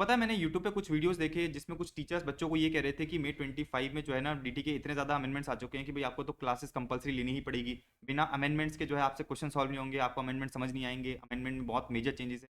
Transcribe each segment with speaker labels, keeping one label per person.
Speaker 1: पता है मैंने यूट्यूब पे कुछ वीडियोस देखे जिसमें कुछ टीचर्स बच्चों को ये कह रहे थे कि मे 25 में जो है ना डीटी के इतने ज़्यादा अमेंडमेंट्स आ चुके हैं कि भाई आपको तो क्लासेस कंपलसरी लेनी ही पड़ेगी। बिना अमेंडमेंट्स के जो है आपसे क्वेश्चन सॉल्व नहीं होंगे, आपको अमेंडमेंट समझ नहीं आएंगे, अमेंडमेंट में बहुत मेजर चेंजेस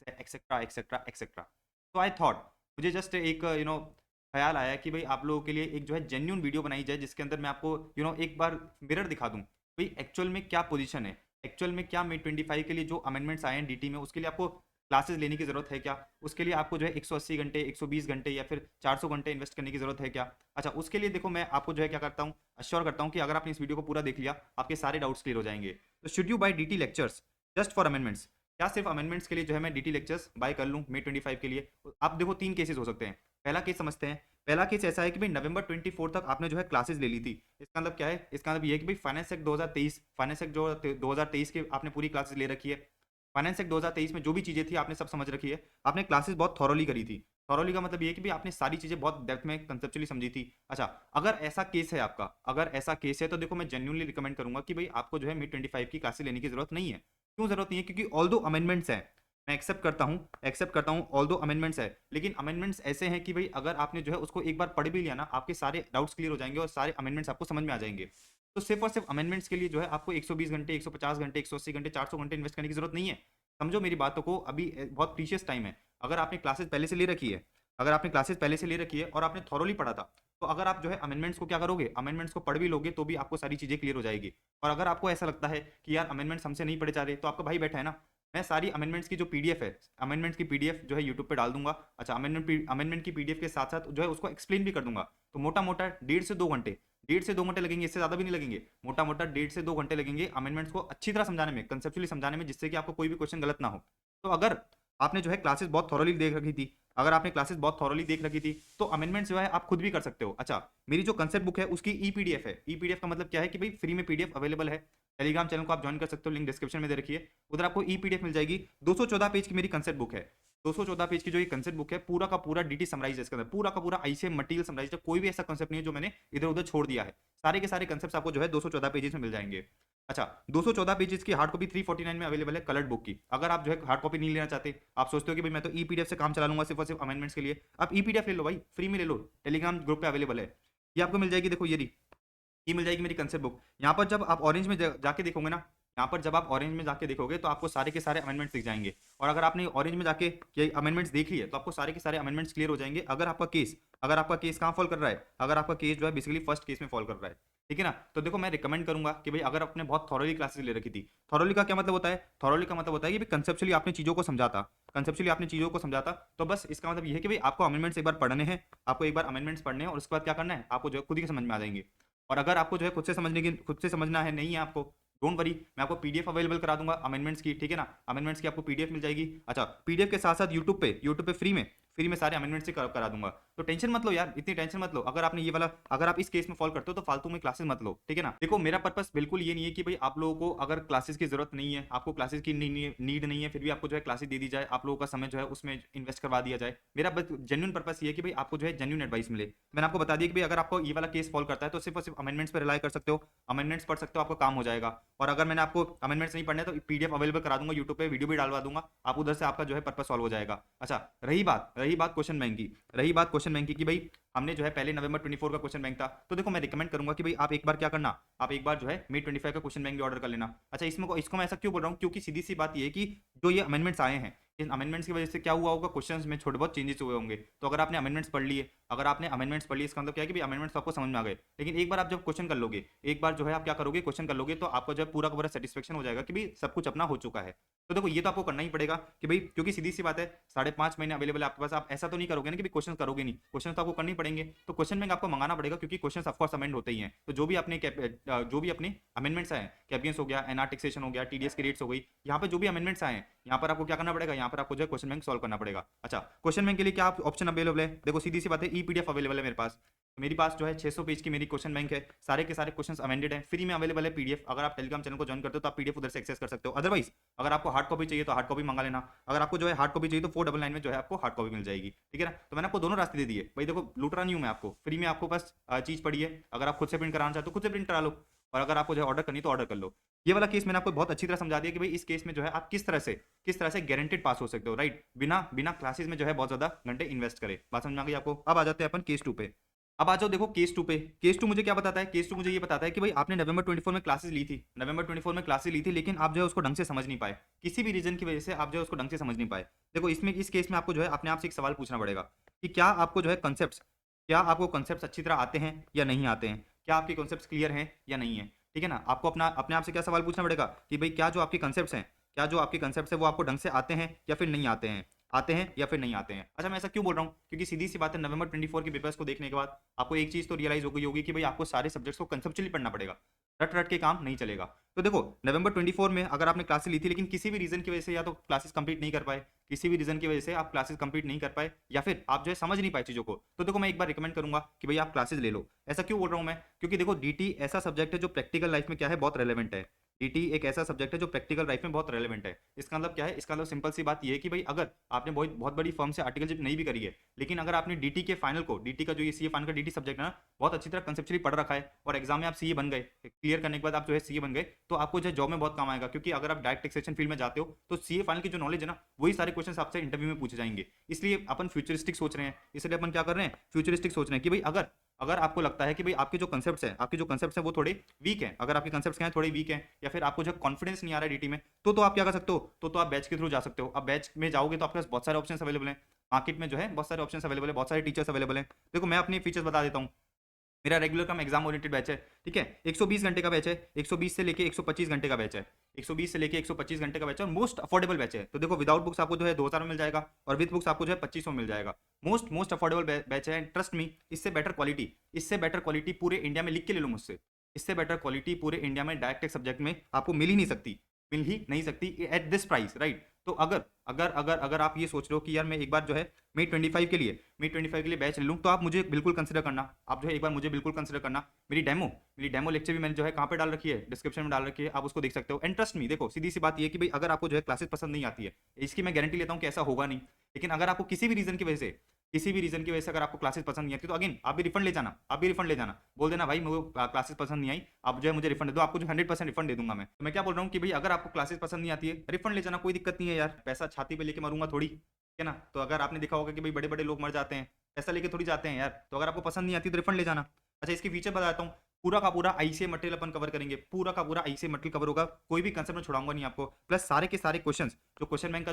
Speaker 1: है एक्सेट्रा एक्सेट्रा एक्सेट्रा। तो आई थॉट मुझे जस्ट एक ख्याल आया कि भाई आप लोगों के लिए एक जो है जेन्यून वीडियो बनाई जाए जिसके अंदर मैं आपको एक बार मिरर दिखा दूं भाई एक्चुअल में क्या पोजीशन है, एक्चुअल में क्या मे 25 के लिए जो अमेंडमेंट्स आए हैं डीटी में उसके लिए आपको क्लासेस लेने की ज़रूरत है क्या? उसके लिए आपको जो है 180 घंटे, 120 घंटे या फिर 400 घंटे इन्वेस्ट करने की ज़रूरत है क्या? अच्छा, उसके लिए देखो मैं आपको जो है क्या करता हूँ, अश्योर करता हूँ कि अगर आपने इस वीडियो को पूरा देख लिया, आपके सारे डाउट्स क्लियर हो जाएंगे। तो should you buy DT lectures just for amendments? क्या सिर्फ अमेंडमेंट्स के लिए जो है मैं डीटी लेक्चर्स बाय कर लूँ मे 25 के लिए? आप देखो 3 केसेस हो सकते हैं। पहला केस समझते हैं। पहला केस ऐसा है कि भाई नवंबर 24 तक आपने जो है क्लासेस ले ली थी। इसका मतलब क्या है? इसका मतलब ये है कि भाई फाइनेंस एक्ट 2023, फाइनेंस एक्ट जो 2023 के आपने पूरी क्लासेस ले रखी है। फाइनेंस एक्ट 2023 में जो भी चीज़ें थी आपने सब समझ रखी है। आपने क्लासेस बहुत थॉरोली करी थी। थॉरोली का मतलब ये है कि भी आपने सारी चीज़ें बहुत डेप्थ में कंसेप्चुअली समझी थी। अच्छा, अगर ऐसा केस है आपका, अगर ऐसा केस है तो देखो मैं जेन्युइनली रिकमेंड करूंगा कि भाई आपको जो है मिड 25 की क्लासेस लेने की जरूरत नहीं है। क्यों जरूरत नहीं है? क्योंकि ऑल दो अमेंडमेंट्स हैं, मैं एक्सेप्ट करता हूँ ऑल दो अमेंडमेंट्स है, लेकिन अमेंडमेंट्स ऐसे हैं कि भाई अगर आपने जो है उसको एक बार पढ़ भी लिया ना, आपके सारे डाउट्स क्लियर हो जाएंगे और सारे अमेंडमेंट्स आपको समझ में आ जाएंगे। तो सिर्फ और सिर्फ अमेंडमेंट्स के लिए जो है आपको 120 घंटे, 150 घंटे, 180 घंटे, 400 घंटे इन्वेस्ट करने की जरूरत नहीं है। समझो मेरी बातों को, अभी बहुत प्रीशियस टाइम है। अगर आपने क्लासेस पहले से ले रखी है, अगर आपने क्लासेस पहले से ले रखी है और आपने थॉरोली पढ़ा था, तो अगर आप जो है अमेंडमेंट्स को क्या करोगे, अमेंडमेंट्स को पढ़ भी लोगे तो भी आपको सारी चीजें क्लियर हो जाएगी। और अगर आपको ऐसा लगता है कि यार अमेंडमेंट्स हमसे नहीं पढ़े जा रहे, तो आपका भाई बैठा है ना, मैं सारी अमेंडमेंट्स की जो पीडीएफ है, अमेंडमेंट्स की पीडीएफ जो है यूट्यूब पे डाल दूंगा। अच्छा, अमेंडमेंट की पीडीएफ के साथ साथ जो है उसको एक्सप्लेन भी कर दूंगा। तो मोटा मोटा 1.5 से 2 घंटे, 1.5 से 2 घंटे लगेंगे, इससे ज्यादा भी नहीं लगेंगे। मोटा मोटा 1.5 से 2 घंटे लगेंगे अमेंडमेंट्स को अच्छी तरह समझाने में, कंसेप्चुअली समझाने में, जिससे कि आपको कोई भी क्वेश्चन गलत ना हो। तो अगर आपने जो है क्लासेस बहुत थॉरोली देख रखी थी, अगर आपने क्लासेस बहुत थॉरोली देख रखी थी, तो अमेंडमेंट्स जो है आप खुद भी कर सकते हो। अच्छा, मेरी जो कंसेप्ट बुक है उसकी ई पीडीएफ है। ई पीडीएफ का मतलब क्या है कि भाई फ्री में पीडीएफ अवेलेबल है। टेलीग्राम चैनल को आप ज्वाइन कर सकते हो, लिंक डिस्क्रिप्शन में दे रखी है। उधर आपको ई पीडीएफ मिल जाएगी। 214 पेज की मेरी कंसेप्ट बुक है। 214 पेज की जो ये कंसेप्ट बुक है, पूरा का पूरा डीटी समराइज है इसके अंदर, पूरा का पूरा आईसीएम मटेरियल समराइज है। कोई भी ऐसा कंसेप्ट नहीं है जो मैंने इधर उधर छोड़ दिया है। सारे के सारे कंसेप्ट आपको जो है 214 पेजेस में मिल जाएंगे। अच्छा, 214 पेजेस की हार्ड कॉपी 349 में अवेलेबल है कलर्ड बुक की। अगर आप जो है हार्ड कॉपी नहीं लेना चाहते, आप सोचते हो कि भाई मैं तो ई पीडीएफ से काम चला लूंगा सिर्फ और सिर्फ अमेंडमेंट्स के लिए, आप ई पीडीएफ ले लो भाई, फ्री में ले लो, टेलीग्राम ग्रुप पे अवेलेबल है। ये आपको मिल जाएगी, देखो ये मिल जाएगी मेरी कंसेप्ट बुक। यहाँ पर जब आप ऑरेंज में जाके देखोगे ना, यहाँ पर जब आप ऑरेंज में जाके देखोगे तो आपको सारे के सारे अमेंडमेंट्स दिख जाएंगे। और अगर आपने ऑरेंज में जाके ये अमेंडमेंट्स देख लिए तो आपको सारे के सारे अमेंडमेंट्स क्लियर हो जाएंगे। अगर आपका केस कहाँ फॉल कर रहा है, अगर आपका केस जो है बेसिकली फर्स्ट केस में फॉल कर रहा है, ठीक है ना। तो देखो मैं रिकमेंड करूंगा कि भाई अगर आपने बहुत थॉरोली क्लासेस ले रखी थी, थॉरोली का क्या मतलब होता है? थॉरोली का मतलब होता है कि भाई कंसेप्चुअली आपने चीज़ों को समझाता, कंसेप्चुअली आपने चीज़ों को समझाता। तो बस इसका मतलब ये है कि भाई आपको अमेंडमेंट्स एक बार पढ़ने हैं, आपको एक बार अमेंडमेंट्स पढ़ने हैं और उसके बाद क्या करना है, आपको जो है खुद ही समझ में आ जाएंगे। और अगर आपको जो है खुद से समझना है नहीं है आपको, डोंट वरी, मैं आपको पीडीएफ अवेलेबल करा दूंगा अमेंडमेंट्स की, ठीक है ना। अमेंडमेंट्स की आपको पीडीएफ मिल जाएगी। अच्छा, पीडीएफ के साथ साथ यूट्यूब पे फ्री में सारे अमेंडमेंट्स से करा दूंगा। तो टेंशन मत लो यार, इतनी टेंशन मत लो। अगर आपने ये वाला, अगर आप इस केस में फॉल करते हो तो फालतू में क्लासेस मत लो, ठीक है ना। देखो मेरा पर्पस बिल्कुल ये नहीं है कि भाई आप लोगों को अगर क्लासेस की जरूरत नहीं है, आपको क्लासेस की नीड नहीं है, फिर भी आपको जो है क्लासेस दे दी जाए, आप लोगों का समय जो है उसमें इन्वेस्ट करवा दिया जाए। मेरा जेन्युइन पर्पस ये है कि भाई आपको जो है जेन्युइन एडवाइस मिले। मैंने आपको बता दिया कि भाई अगर आपको ये वाला केस फॉल करता है तो सिर्फ और सिर्फ अमेंडमेंट्स पर रिलाई कर सकते हो, अमेंडमेंट्स पढ़ सकते हो, आपका काम हो जाएगा। और अगर मैंने आपको अमेंडमेंट्स नहीं पढ़ने तो पीडीएफ अवेलेबल करा दूंगा यूट्यूब पे, वीडियो भी डालवा दूंगा, आप उधर से आपका जो है पर्पस सॉल्व हो जाएगा। अच्छा, रही बात क्वेश्चन बैंक की भाई हमने जो है पहले नवंबर 24 का क्वेश्चन बैंक था, तो देखो मैं रिकमेंड करूंगा कि भाई आप एक बार क्या करना, आप एक बार जो है मे 25 का क्वेश्चन बैंक भी ऑर्डर कर लेना। अच्छा, इसको मैं ऐसा क्यों बोल रहा हूँ, क्योंकि सीधी सी बात ये है कि जो ये अमेंडमेंट्स आए हैं, इन अमेंडमेंट्स की वजह से क्या हुआ होगा, क्वेश्चंस में छोटे बहुत चेंजेस हुए होंगे। तो अगर आपने अमेंडमेंट्स पढ़ लिए, अगर आपने अमेंडमेंट्स पढ़ लिए, इसका मतलब क्या है कि भाई अमेंडमेंट्स आपको समझ में आ गए। लेकिन एक बार आप जब क्वेश्चन कर लोगे, एक बार जो है आप क्या करोगे, क्वेश्चन कर लोगे, तो आपको जब पूरा का पूरा सेटिस्फेक्शन हो जाएगा कि भाई सब कुछ अपना हो चुका है। तो देखो ये तो आपको करना ही पड़ेगा कि भाई, क्योंकि सीधी सी बात है, 5.5 महीने अवेलेबल है आपके पास, आप ऐसा तो नहीं करोगे ना कि क्वेश्चन करोगे नहीं, क्वेश्चन तो आपको करने ही पड़ेंगे। तो क्वेश्चन बैंक आपको मंगाना पड़ेगा, क्योंकि क्वेश्चन ऑफकोर्स अमेंड होते ही हैं। तो जो भी अपने अमेंडमेंट्स आए, कैपियंस हो गया, एनआर टैक्सेशन हो गया, टीडीएस की रेट्स हो गई, यहाँ पे जो भी अमेंडमेंट्स आए हैं, यहाँ पर आपको क्या करना पड़ेगा, यहाँ पर आपको जो है क्वेश्चन बैंक सॉल्व करना पड़ेगा। अच्छा, क्वेश्चन बैंक के लिए क्या ऑप्शन अवेलेबल है? देखो सीधी सी बात है, ई पीडीएफ अवेलेबल है मेरे पास। मेरे पास जो है 600 पेज की मेरी क्वेश्चन बैंक है, सारे के सारे क्वेश्चंस अमेंडेड है, फ्री में अवेलेबल है पीडीएफ। अगर आप टेलीग्राम चैनल को ज्वाइन करते हो तो आप पीडीएफ उधर से एक्सेस कर सकते हो। अदरवाइज अगर आपको हार्ड कॉपी चाहिए तो हार्ड कॉपी मंगा लेना। अगर आपको जो है हार्ड कॉपी चाहिए तो 499 में जो है आपको हार्ड कॉपी मिल जाएगी, ठीक है ना। तो मैंने आपको दोनों रास्ते दे दिए भाई, देखो लूट रहा नहीं हूँ मैं आपको, फ्री में आपको बस चीज़ पड़ी है। अगर आप खुद से प्रिंट कराना चाहते हो खुद से प्रिंट करा लो, और अगर आपको जो है ऑर्डर करनी तो ऑर्डर कर लो। ये वाला केस मैंने आपको बहुत अच्छी तरह समझा दिया कि भाई इस केस में जो है आप किस तरह से गारंटेड पास हो सकते हो, राइट, बिना बिना क्लासेस में जो है बहुत ज्यादा घंटे इन्वेस्ट करे। बात समझ में आ गई आपको? अब आ जाते हैं अपन केस टू पे। अब आ जाओ, देखो केस टू पे। केस टू मुझे क्या बताता है? केस टू मुझे ये बताता है कि भाई आपने नवंबर 24 में क्लासेस ली थी, नवंबर 24 में क्लासेस ली थी, लेकिन आप जो है उसको ढंग से समझ नहीं पाए, किसी भी रीजन की वजह से आप जो है उसको ढंग से समझ नहीं पाए। देखो इसमें इस केस में आपको जो है अपने आप से एक सवाल पूछना पड़ेगा कि क्या आपको कॉन्सेप्ट्स अच्छी तरह आते हैं या नहीं आते हैं, क्या आपके कॉन्सेप्ट्स क्लियर हैं या नहीं है, ठीक है ना? आपको अपने आप से क्या सवाल पूछना पड़ेगा कि भाई क्या जो आपके कंसेप्ट है वो आपको ढंग से आते हैं या फिर नहीं आते हैं, आते हैं या फिर नहीं आते हैं। अच्छा, मैं ऐसा क्यों बोल रहा हूँ? क्योंकि सीधी सी बात है, नवंबर 24 के पेपर्स को देखने के बाद आपको एक चीज तो रियलाइज हो गई होगी कि भाई आपको सारे सब्जेक्ट्स को कंसेप्चुअली पढ़ना पड़ेगा, रट रट के काम नहीं चलेगा। तो देखो नवंबर 24 में अगर आपने क्लासेस ली थी लेकिन किसी भी रीजन की वजह से या तो क्लासेस कंप्लीट नहीं कर पाए, किसी भी रीजन की वजह से आप क्लासेस कंप्लीट नहीं कर पाए, या फिर आप जो है समझ नहीं पाए चीजों को, तो देखो मैं एक बार रिकमेंड करूंगा कि भाई आप क्लासेस ले लो। ऐसा क्यों बोल रहा हूं मैं? क्योंकि देखो डीटी ऐसा सब्जेक्ट है जो प्रैक्टिकल लाइफ में क्या है, बहुत रेलेवेंट है। डीटी एक ऐसा सब्जेक्ट है जो प्रैक्टिकल लाइफ में बहुत रेलेवेंट है। इसका मतलब क्या है? इसका मतलब सिंपल सी बात ये है कि भाई अगर आपने बहुत बहुत बड़ी फर्म से आर्टिकलशिप नहीं भी करी है, लेकिन अगर आपने डीटी के फाइनल को, डीटी का जो ये सीए फाइनल का डीटी सब्जेक्ट है ना, बहुत अच्छी तरह कंसेप्चुअली पढ़ रखा है और एग्जाम में आप सीए बन गए, क्लियर करने के बाद आप जो है सीए बन गए, तो आपको जो है जॉब में बहुत काम आएगा। क्योंकि अगर आप डायरेक्ट टैक्सेशन फील्ड में जाते हो तो सीए फाइनल की जो नॉलेज है ना, वही सारे क्वेश्चन आपसे इंटरव्यू में पूछे जाएंगे। इसलिए अपन फ्यूचरिस्टिक सोच रहे हैं, इसलिए अपन क्या कर रहे हैं, फ्यूचरिस्टिक सोच रहे हैं कि भाई अगर अगर आपको लगता है कि भाई आपके जो कंसेप्ट्स हैं वो थोड़े वीक हैं, अगर आपके कंसेप्ट्स क्या हैं, थोड़े वीक हैं, या फिर आपको जो कॉन्फिडेंस नहीं आ रहा है डीटी में, तो आप क्या कर सकते हो, तो आप बैच के थ्रू जा सकते हो। अब बैच में जाओगे तो आपके पास बहुत सारे ऑप्शन अवेलेबल हैं, मार्केट में जो है बहुत सारे ऑप्शन अवेलेबल है, बहुत सारे टीचर्स अवेलेबल हैं। देखो मैं अपने फीचर्स बता देता हूँ। मेरा रेगुलर कम एग्जाम ओरिएंटेड बैच है, ठीक है, 120 घंटे का बैच है, 120 से लेके 125 घंटे का बैच है, 120 से लेके 125 घंटे का बैच है, और मोस्ट अफोर्डेबल बैच है। तो देखो विदाउट बुक्स आपको जो है 2000 में मिल जाएगा, और विद बुक्स आपको जो है 2500 में मिल जाएगा। मोस्ट अफोर्डेबल बैच है, ट्रस्ट मी। इससे बेटर क्वालिटी पूरे इंडिया में, लिख के ले लो मुझसे, इससे बेटर क्वालिटी पूरे इंडिया में डायरेक्ट सब्जेक्ट में आपको मिल ही नहीं सकती एट दिस प्राइस, राइट। तो अगर अगर अगर अगर आप ये सोच रहे हो कि यार मैं एक बार जो है मई 25 के लिए बैच ले लूँ, तो आप मुझे बिल्कुल कंसिडर करना, आप जो है एक बार मुझे बिल्कुल कंसिडर करना। मेरी डेमो लेक्चर भी मैंने जो है कहाँ पे डाल रखी है, डिस्क्रिप्शन में डाल रखी है, आप उसको देख सकते हो। एंड ट्रस्ट मी, देखो सीधी सी बात ये है कि भाई अगर आपको जो है क्लासेस पसंद नहीं आती है, इसकी मैं गारंटी लेता हूँ कि ऐसा होगा नहीं, लेकिन अगर आपको किसी भी रीजन की वजह से अगर आपको क्लासेस पसंद नहीं आती, तो अगेन आप भी रिफंड ले जाना, बोल देना भाई मुझे क्लासेस पसंद नहीं आई, आप जो है मुझे रिफंड दे दो, आपको जो 100% रिफंड दे दूंगा मैं। तो मैं क्या बोल रहा हूँ कि भाई अगर आपको क्लासेस पसंद नहीं आती है, रिफंड ले जाना, कोई दिक्कत नहीं है यार, पैसा छाती पे लेके मरूंगा थोड़ी, है ना? तो अगर आपने देखा होगा कि भाई बड़े बड़े लोग मर जाते हैं, पैसा लेके थोड़ी जाते हैं यार। तो अगर आपको पसंद नहीं आती तो रिफंड ले जाना। अच्छा, इसके फीचर बताता हूँ। पूरा का पूरा आईसीए मटेरियल अपन कवर करेंगे, पूरा का पूरा आईसीए मटेरियल कवर होगा, कोई भी कंसेप्ट में छुड़ाऊंगा नहीं आपको। प्लस सारे के सारे क्वेश्चंस, जो क्वेश्चन बैंक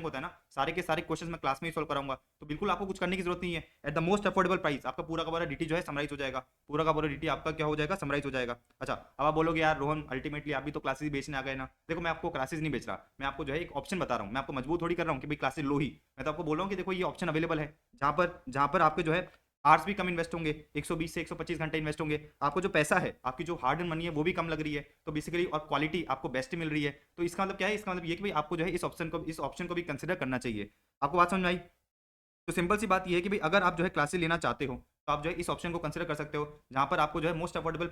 Speaker 1: होता है ना, सारे के सारे क्वेश्चंस मैं क्लास में ही सॉल्व कराऊंगा। तो बिल्कुल आपको कुछ करने की जरूरत नहीं है। At the most affordable price आपका पूरा का पूरा डीटी जो है समराइज हो जाएगा, पूरा का पूरा डीटी आपका क्या हो जाएगा, समराइज हो जाएगा। अच्छा, अब आप बोलोगे यार रोहन अल्टीमेटली आप भी तो क्लासेस बेचने आ गए ना। देखो मैं आपको क्लासेस नहीं बेच रहा, मैं आपको जो है एक ऑप्शन बता रहा हूँ, मैं आपको मजबूर थोड़ी कर रहा हूँ कि भाई क्लासेस लो ही। मैं तो आपको बोल रहा हूँ कि देखो ये ऑप्शन अवेलेबल है, जहाँ पर आपके जो है आर्स भी कम इन्वेस्ट होंगे, 120 से 125 घंटे इन्वेस्ट होंगे, आपको जो पैसा है, आपकी जो हार्ड एंड मनी है वो भी कम लग रही है, तो बेसिकली और क्वालिटी आपको बेस्ट मिल रही है। तो इसका मतलब क्या है? इसका मतलब ये कि भाई आपको जो है इस ऑप्शन को भी कंसिडर करना चाहिए। आपको बात समझ में आई? तो सिंपल सी बात ये है कि भाई अगर आप जो है क्लासेस लेना चाहते हो, तो आप जो है इस ऑप्शन को कंसिडर कर सकते हो, जहां पर आपको जो है मोस्ट अफोर्डेबल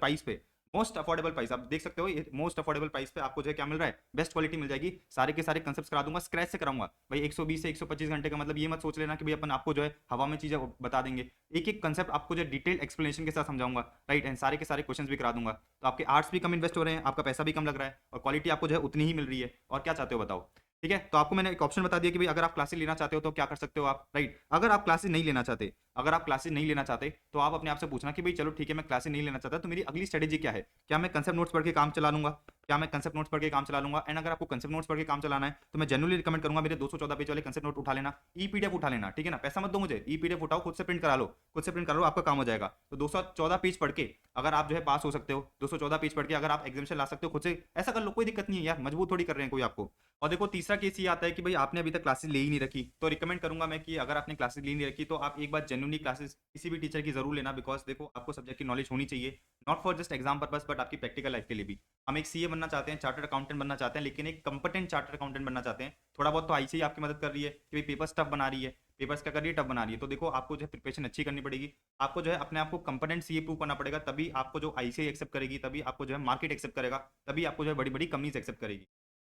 Speaker 1: प्राइस आप देख सकते हो, ये मोस्ट अफोर्डेबल प्राइस पे आपको जो है क्या मिल रहा है, बेस्ट क्वालिटी मिल जाएगी। सारे के सारे कंसेप्ट करा दूंगा, स्क्रैच से कराऊंगा भाई। 120 से 125 घंटे का मतलब ये मत सोच लेना कि भाई अपन आपको जो है हवा में चीजें बता देंगे, एक एक कंसेप्ट आपको जो है डिटेल एक्सप्लेनेशन के साथ समझाऊंगा, राइट। एंड सारे के सारे क्वेश्चन भी करा दूंगा। तो आपके आर्ट्स भी कम इन्वेस्ट हो रहे हैं, आपका पैसा भी कम लग रहा है, और क्वालिटी आपको जो है उतनी ही मिल रही है। और क्या चाहते हो बताओ? ठीक है, तो आपको मैंने एक ऑप्शन बता दिया कि भाई अगर आप क्लासेस लेना चाहते हो तो क्या कर सकते हो आप, राइट। अगर आप क्लासेस नहीं लेना चाहते तो आप अपने आप से पूछना कि भाई चलो ठीक है मैं क्लासेस नहीं लेना चाहता, तो मेरी अगली स्ट्रेटेजी क्या है? क्या मैं कंसेप्ट नोट्स पढ़ के काम चला लूंगा? एंड अगर आपको कंसेप्ट नोट्स पढ़ के काम चलाना है तो मैं जनरली रिकमेंड करूंगा मेरे 214 पेज वाले कंसेप्ट नोट उठा लेना, ई पीडीएफ उठा लेना, ठीक है ना? पैसा मत दो मुझे, ई पीडीएफ उठाओ, खुद से प्रिंट करा लो, आपका काम हो जाएगा। तो 214 पेज पढ़ के अगर आप जो है पास हो सकते हो, 214 पेज पढ़ के अगर आप एग्जामिशन ला सकते हो खुद से, ऐसा कर लो, कोई दिक्कत नहीं है यार, मजबूत थोड़ी कर रहे हैं कोई आपको। और देखो तीसरा केस ये आता है कि भाई आपने अभी तक क्लासेस ले ही नहीं रखी, तो रिकमेंड करूंगा मैं कि अगर आपने क्लासेस ले नहीं रखी तो आप एक बार जेन्युइनली क्लासेस किसी भी टीचर की जरूर लेना, बिकॉज देखो आपको सब्जेक्ट की नॉलेज होनी चाहिए, not for just exam purpose but आपकी प्रैक्टिकल लाइफ के लिए भी। हम एक सीए बनना चाहते हैं, चार्टर्ड अकाउंटेंट बनना चाहते हैं, लेकिन एक कंपटेंट चार्टर्ड अकाउंटेंट बनना चाहते हैं। थोड़ा बहुत तो आईसीए आपकी मदद कर रही है कि भाई पेपर्स टफ बना रही है, पेपर्स क्या कर रही है, टफ बना रही है। तो देखो आपको जो है प्रिपरेशन अच्छी करनी पड़ेगी, आपको जो है अपने आप को कंपटेंट सीए प्रूव करना पड़ेगा, तभी आपको जो आईसीए एक्सेप्ट करेगी, तभी आपको जो है मार्केट एक्सेप्ट करेगा, तभी आपको जो है बड़ी बड़ी कंपनीज एक्सेप्ट करेगी।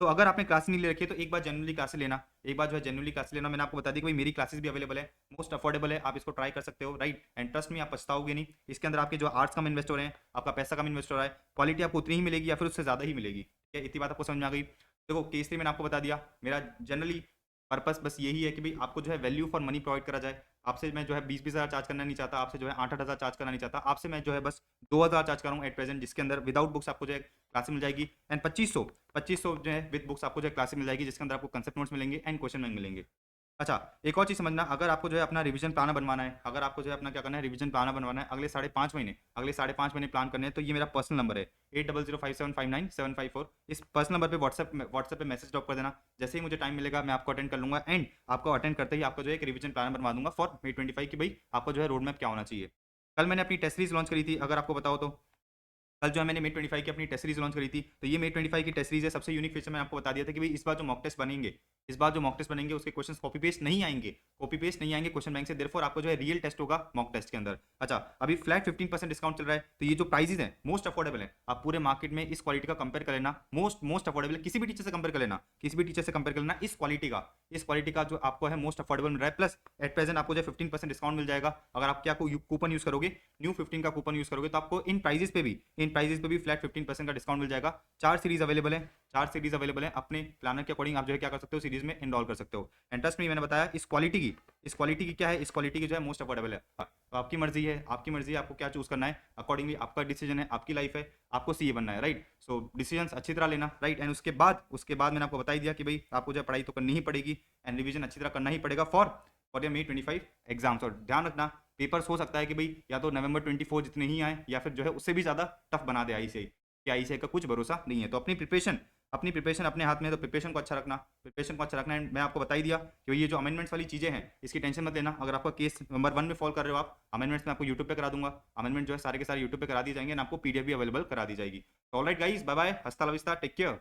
Speaker 1: तो अगर आपने क्लास नहीं ले रखी है तो एक बार जेन्युइनली क्लासेस लेना, एक बार जो है जेन्युइनली क्लासेस लेना। मैंने आपको बता दी कि भाई मेरी क्लासेस भी अवेलेबल है, मोस्ट अफोर्डेबल है, आप इसको ट्राई कर सकते हो, राइट। एंड ट्रस्ट में आप पछताओगे नहीं। इसके अंदर आपके जो आर्ट्स कम इन्वेस्ट हो रहे हैं, आपका पैसा कम इन्वेस्ट हो रहा है, क्वालिटी आपको उतनी ही मिलेगी या फिर उससे ज़्यादा ही मिलेगी, ठीक है। इतनी बात आपको समझ में आ गई। देखो केस 3 मैंने आपको बता दिया, मेरा जनरली पर्पस बस यही है कि भाई आपको जो है वैल्यू फॉर मनी प्रोवाइड करा जाए। आपसे मैं जो है 20-20 हज़ार चार्ज करना नहीं चाहता, आपसे जो है 8-8 हज़ार चार्ज करना नहीं चाहता, आपसे मैं जो है बस 2,000 चार्ज कर रहा हूँ एट प्रेजेंट, जिसके अंदर विदाउट बुक्स आपको जो है क्लासेस मिल जाएगी। एंड 2500 जो है विद बुक्स आपको जो है क्लासेस मिल जाएगी, जिसके अंदर आपको कंसेप्ट नोट्स मिलेंगे एंड क्वेश्चन बैंक मिलेंगे। अच्छा, एक और चीज़ समझना, अगर आपको जो है अपना रिवीजन प्लानर बनवाना है, अगर आपको जो है अपना क्या करना है, रिवीजन प्लानर बनवाना है अगले 5.5 महीने, अगले 5.5 महीने प्लान करने हैं, तो ये मेरा पर्सनल नंबर है 8005759754। इस पर्सनल नंबर पे व्हाट्सएप पे मैसेज ड्रॉप कर देना। जैसे ही मुझे टाइम मिलेगा मैं आपको अटेंड कर लूंगा, एंड आपको अटेंड करते ही आपको जो है एक रिवीजन प्लानर बनवा दूंगा फॉर May 25 की भाई आपको जो है रोड मैप क्या होना चाहिए। कल मैंने अपनी टेस्ट सीरीज लॉन्च करी थी, अगर आपको बताओ तो कल जो है मैंने May 25 की अपनी टेस्ट सीरीज लॉन्च करी थी। तो ये May 25 की टेस्ट सीरीज है। सबसे यूनिक फीचर मैंने आपको बता दिया था कि भाई इस बार जो मॉक टेस्ट बनेंगे, इस बार जो मॉक टेस्ट बनेंगे उसके क्वेश्चंस कॉपी पेस्ट नहीं आएंगे, कॉपी पेस्ट नहीं आएंगे क्वेश्चन बैंक से, देयरफॉर आपको जो है रियल टेस्ट होगा मॉक टेस्ट के अंदर। अच्छा, अभी फ्लैट 15% डिस्काउंट चल रहा है, तो ये जो प्राइजेस हैं मोस्ट अफोर्डेबल है। आप पूरे मार्केट में इस क्वालिटी का कंपेयर कर लेना, मोस्ट मोस्ट अफोर्डेबल है, किसी भी टीचर से कंपेयर कर लेना, किसी भी टीचर से कंपेयर कर लेना, इस क्वालिटी का जो आपको है मोस्ट अफोर्डेबल मिल रहा है। प्लस एट प्रेजेंट आपको जो 15% डिस्काउंट मिल जाएगा। अगर आप क्या कूपन यूज करोगे, न्यू 15 का कूपन यूज करोगे, तो आपको इन प्राइजेस पे भी फ्लैट 15% का डिस्काउंट मिल जाएगा। 4 सीरीज अवेलेबल है, 4 सीरीज अवेलेबल है। अपने प्लानर के अकॉर्डिंग आप जो है क्या कर सकते हो, सीरीज में इनरोल कर सकते हो। एंड ट्रस्ट में मैंने बताया इस क्वालिटी की क्या है, इस क्वालिटी की जो है मोस्ट अफोर्डेबल है। तो आपकी मर्जी है, आपको क्या चूज करना है, अकॉर्डिंगली आपका डिसीजन है, आपकी लाइफ है, आपको सीए बनना है, राइट। सो डिसीजन अच्छी तरह लेना, राइट। एंड उसके बाद मैंने आपको बता ही दिया कि भाई आपको जो है पढ़ाई तो करनी ही पड़ेगी एंड रिवीजन अच्छी तरह करना ही पड़ेगा फॉर May 25 एग्जाम्स। और ध्यान रखना, पेपर्स हो सकता है कि भाई या तो November 24 जितने ही आए या फिर जो है उससे भी ज़्यादा टफ बना दे आईसीआई, कि आईसीआई का कुछ भरोसा नहीं है। तो अपनी प्रिपरेशन अपने हाथ में है, तो प्रिपरेशन को अच्छा रखना। एंड मैं आपको बता ही दिया कि ये जो अमेंडमेंट्स वाली चीज़ें हैं इसकी टेंशन मत लेना। अगर आपका केस नंबर 1 में फॉल कर रहे हो, आप अमेंडमेंट्स में आपको यूट्यूब पे करा दूंगा, अमेंडमेंट जो है सारे के सारे यूट्यूब पे करा दिए जाएंगे, आपको पीडीएफ भी अवेलेबल करा दी जाएगी। तो ऑलराइट गाइस, बाय बाय, हस्ता ला विस्ता, टेक केयर।